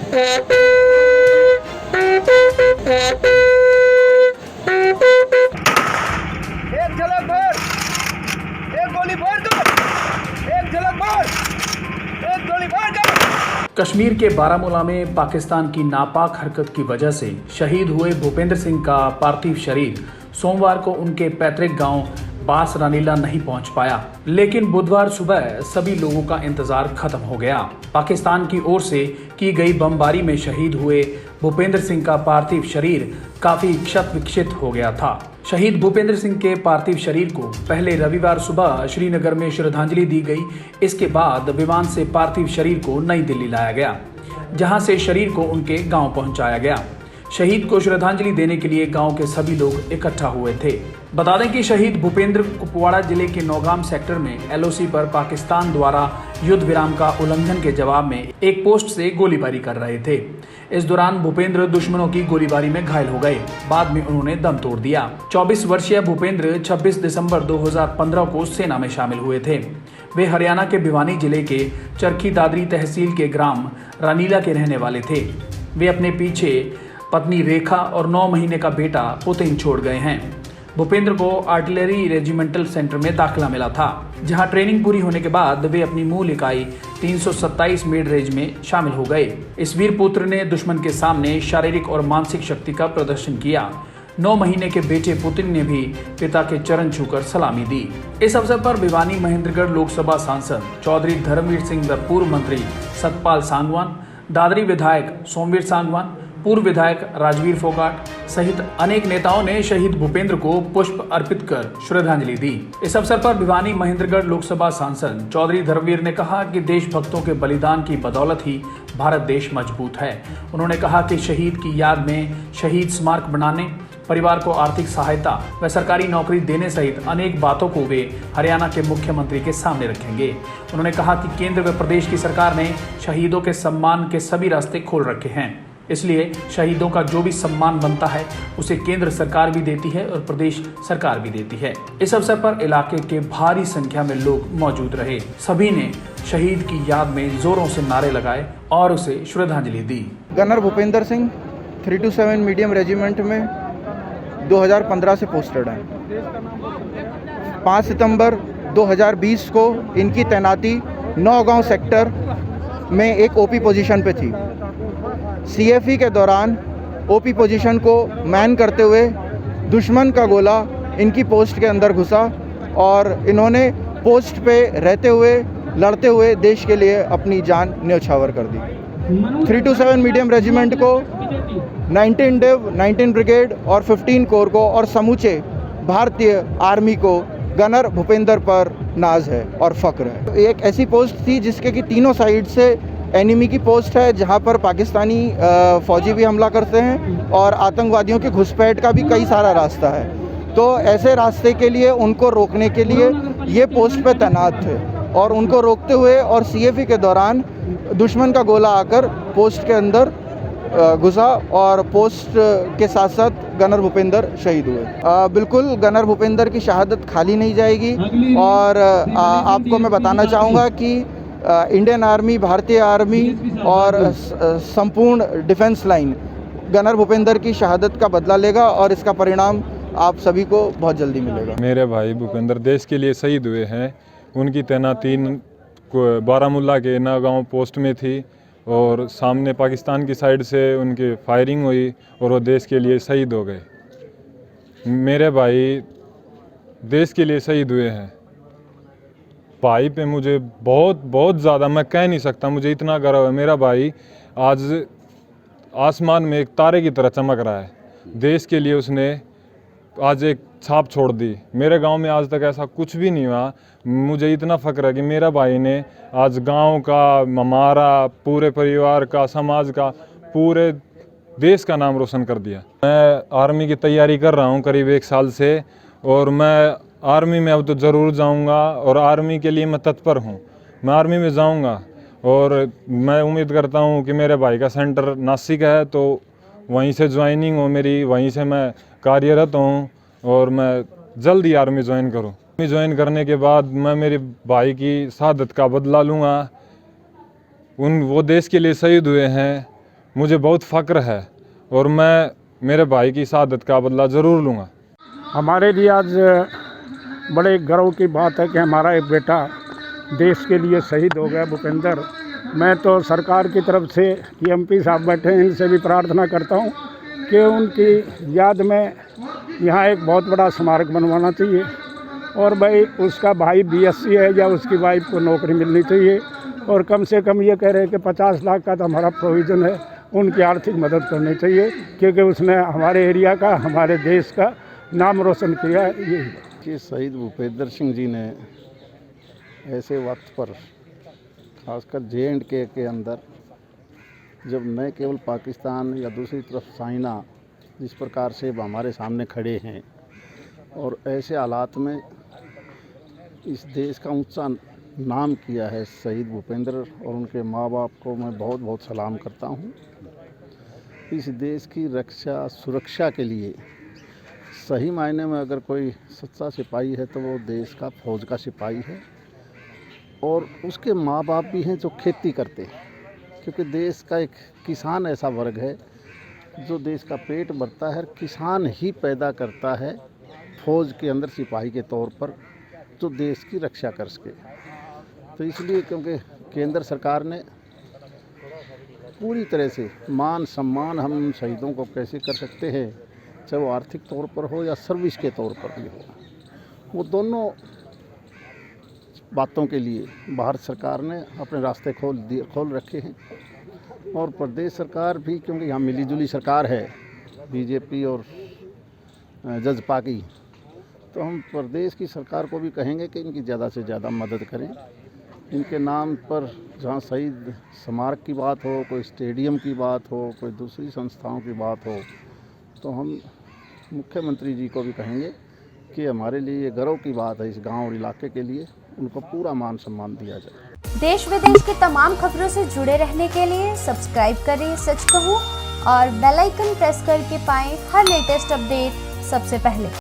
एक झलक भर, एक गोली भर दो, एक झलक भर, एक गोली भर दो। कश्मीर के बारामूला में पाकिस्तान की नापाक हरकत की वजह से शहीद हुए भूपेंद्र सिंह का पार्थिव शरीर सोमवार को उनके पैतृक गांव बास रानीला नहीं पहुंच पाया, लेकिन बुधवार सुबह सभी लोगों का इंतजार खत्म हो गया। पाकिस्तान की ओर से की गई बमबारी में शहीद हुए भूपेंद्र सिंह का पार्थिव शरीर काफी क्षत विक्षत हो गया था। शहीद भूपेंद्र सिंह के पार्थिव शरीर को पहले रविवार सुबह श्रीनगर में श्रद्धांजलि दी गई। इसके बाद विमान से पार्थिव शरीर को नई दिल्ली लाया गया, जहां से शरीर को उनके गांव पहुंचाया गया। शहीद को श्रद्धांजलि देने के लिए गांव के सभी लोग इकट्ठा हुए थे। बता दें कि शहीद भूपेंद्र कुपवाड़ा जिले के नौगाम सेक्टर में एलओसी पर पाकिस्तान द्वारा युद्ध विराम का उल्लंघन के जवाब में एक पोस्ट से गोलीबारी कर रहे थे। इस दौरान भूपेंद्र दुश्मनों की गोलीबारी में घायल हो गए। बाद में उन्होंने दम तोड़ दिया। 24 वर्षीय भूपेंद्र 26 दिसंबर 2015 को सेना में शामिल हुए थे। वे हरियाणा के भिवानी जिले के चरखी दादरी तहसील के ग्राम रानीला के रहने वाले थे। वे अपने पीछे पत्नी रेखा और 9 महीने का बेटा पुतिन छोड़ गए हैं। भूपेंद्र को आर्टिलरी रेजिमेंटल सेंटर में दाखिला मिला था, जहां ट्रेनिंग पूरी होने के बाद वे अपनी मूल इकाई 327 मिड रेंज में शामिल हो गए। इस वीर पुत्र ने दुश्मन के सामने शारीरिक और मानसिक शक्ति का प्रदर्शन किया। 9 महीने के बेटे पुतिन ने भी पिता के चरण छूकर सलामी दी। इस अवसर पर भिवानी महेंद्रगढ़ लोकसभा सांसद चौधरी धर्मवीर सिंह व पूर्व मंत्री सतपाल सांगवान, दादरी विधायक सोमवीर सांगवान, पूर्व विधायक राजवीर फोगाट सहित अनेक नेताओं ने शहीद भूपेंद्र को पुष्प अर्पित कर श्रद्धांजलि दी। इस अवसर पर भिवानी महेंद्रगढ़ लोकसभा सांसद चौधरी धर्मवीर ने कहा कि देशभक्तों के बलिदान की बदौलत ही भारत देश मजबूत है। उन्होंने कहा कि शहीद की याद में शहीद स्मारक बनाने, परिवार को आर्थिक सहायता व सरकारी नौकरी देने सहित अनेक बातों को वे हरियाणा के मुख्यमंत्री के सामने रखेंगे। उन्होंने कहा कि केंद्र व प्रदेश की सरकार ने शहीदों के सम्मान के सभी रास्ते खोल रखे हैं, इसलिए शहीदों का जो भी सम्मान बनता है उसे केंद्र सरकार भी देती है और प्रदेश सरकार भी देती है। इस अवसर पर इलाके के भारी संख्या में लोग मौजूद रहे। सभी ने शहीद की याद में जोरों से नारे लगाए और उसे श्रद्धांजलि दी। Gunner Bhupendra Singh 327 medium regiment में 2015 से पोस्टेड हैं। 5 सितंबर 2020 को इनकी तैनाती नौगांव सेक्टर में एक ओपी पोजीशन पे थी। सीएफई के दौरान ओपी पोजीशन को मैन करते हुए दुश्मन का गोला इनकी पोस्ट के अंदर घुसा और इन्होंने पोस्ट पे रहते हुए लड़ते हुए देश के लिए अपनी जान न्यौछावर कर दी। 327 मीडियम रेजिमेंट को 19 डिव, 19 ब्रिगेड और 15 कोर को और समूचे भारतीय आर्मी को गनर भूपेंद्र पर नाज है और फक्र है। एक ऐसी पोस्ट थी जिसके कि तीनों साइड से एनिमी की पोस्ट है, जहां पर पाकिस्तानी फौजी भी हमला करते हैं और आतंकवादियों की घुसपैठ का भी कई सारा रास्ता है। तो ऐसे रास्ते के लिए उनको रोकने के लिए ये पोस्ट पे तैनात थे और उनको रोकते हुए और सीएफई के दौरान दुश्मन का गोला आकर पोस्ट के अंदर घुसा और पोस्ट के साथ साथ गनर भूपेंद्र शहीद हुए। बिल्कुल गनर भूपेंद्र की शहादत खाली नहीं जाएगी और आपको मैं बताना चाहूँगा कि इंडियन आर्मी, भारतीय आर्मी और संपूर्ण डिफेंस लाइन गनर भूपेंद्र की शहादत का बदला लेगा और इसका परिणाम आप सभी को बहुत जल्दी मिलेगा। मेरे भाई भूपेंद्र देश के लिए शहीद हुए हैं। उनकी तैनाती बारामूला के नौगांव पोस्ट में थी और सामने पाकिस्तान की साइड से उनकी फायरिंग हुई और वो देश के लिए शहीद हो गए। मेरे भाई देश के लिए शहीद हुए हैं। भाई पे मुझे बहुत ज़्यादा, मैं कह नहीं सकता, मुझे इतना गर्व है। मेरा भाई आज आसमान में एक तारे की तरह चमक रहा है। देश के लिए उसने आज एक छाप छोड़ दी। मेरे गांव में आज तक ऐसा कुछ भी नहीं हुआ। मुझे इतना फ़ख्र है कि मेरा भाई ने आज गांव का, हमारा पूरे परिवार का, समाज का, पूरे देश का नाम रोशन कर दिया। मैं आर्मी की तैयारी कर रहा हूं करीब 1 साल से और मैं आर्मी में अब तो ज़रूर जाऊंगा और आर्मी के लिए मैं तत्पर हूं। मैं आर्मी में जाऊंगा और मैं उम्मीद करता हूं कि मेरे भाई का सेंटर नासिक है तो वहीं से ज्वाइनिंग हो मेरी, वहीं से मैं कार्यरत हूँ और मैं जल्द ही आर्मी ज्वाइन करूँ। आर्मी ज्वाइन करने के बाद मैं मेरे भाई की शहादत का बदला लूँगा। वो देश के लिए शहीद हुए हैं मुझे बहुत फ़ख्र है और मैं मेरे भाई की शहादत का बदला ज़रूर लूँगा। हमारे लिए आज बड़े गर्व की बात है कि हमारा एक बेटा देश के लिए शहीद हो गया, भूपेंद्र। मैं तो सरकार की तरफ से एमपी साहब बैठे हैं, इनसे भी प्रार्थना करता हूं कि उनकी याद में यहाँ एक बहुत बड़ा स्मारक बनवाना चाहिए और भाई उसका भाई बीएससी है या उसकी वाइफ को नौकरी मिलनी चाहिए और कम से कम ये कह रहे हैं कि 50 लाख का तो हमारा प्रोविज़न है, उनकी आर्थिक मदद करनी चाहिए क्योंकि उसने हमारे एरिया का, हमारे देश का नाम रोशन किया। यही कि शहीद भूपेंद्र सिंह जी ने ऐसे वक्त पर खासकर J&K के अंदर, जब न केवल पाकिस्तान या दूसरी तरफ चाइना जिस प्रकार से हमारे सामने खड़े हैं, और ऐसे हालात में इस देश का ऊंचा नाम किया है शहीद भूपेंद्र, और उनके माँ बाप को मैं बहुत बहुत सलाम करता हूँ। इस देश की रक्षा सुरक्षा के लिए सही मायने में अगर कोई सच्चा सिपाही है तो वो देश का फौज का सिपाही है, और उसके माँ बाप भी हैं जो खेती करते हैं, क्योंकि देश का एक किसान ऐसा वर्ग है जो देश का पेट भरता है। किसान ही पैदा करता है फौज के अंदर सिपाही के तौर पर जो देश की रक्षा कर सके। तो इसलिए क्योंकि केंद्र सरकार ने पूरी तरह से मान सम्मान हम उन शहीदों को कैसे कर सकते हैं, चाहे वो आर्थिक तौर पर हो या सर्विस के तौर पर भी हो, वो दोनों बातों के लिए भारत सरकार ने अपने रास्ते खोल रखे हैं। और प्रदेश सरकार भी, क्योंकि यहाँ मिलीजुली सरकार है बीजेपी और जजपा की, तो हम प्रदेश की सरकार को भी कहेंगे कि इनकी ज़्यादा से ज़्यादा मदद करें। इनके नाम पर जहाँ शहीद स्मारक की बात हो, कोई स्टेडियम की बात हो, कोई दूसरी संस्थाओं की बात हो, तो हम मुख्यमंत्री जी को भी कहेंगे कि हमारे लिए ये गर्व की बात है, इस गांव और इलाके के लिए उनको पूरा मान सम्मान दिया जाए। देश विदेश की तमाम खबरों से जुड़े रहने के लिए सब्सक्राइब करें सच कहूं और बेल आइकन प्रेस करके पाएं हर लेटेस्ट अपडेट सबसे पहले।